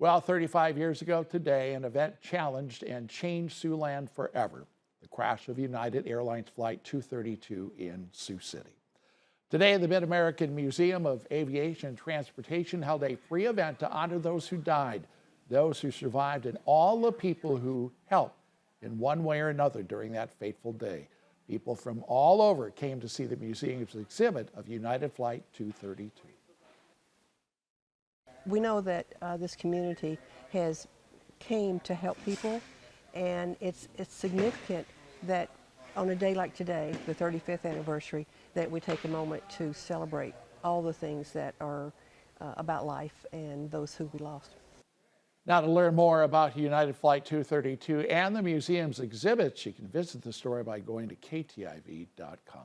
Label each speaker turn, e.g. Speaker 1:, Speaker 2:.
Speaker 1: Well, 35 years ago today, an event challenged and changed Siouxland forever. The crash of United Airlines Flight 232 in Sioux City. Today, the Mid-American Museum of Aviation and Transportation held a free event to honor those who died, those who survived, and all the people who helped in one way or another during that fateful day. People from all over came to see the museum's exhibit of United Flight 232.
Speaker 2: We know that this community has came to help people, and it's significant that on a day like today, the 35th anniversary, that we take a moment to celebrate all the things that are about life and those who we lost.
Speaker 1: Now, to learn more about United Flight 232 and the museum's exhibits, you can visit the story by going to ktiv.com.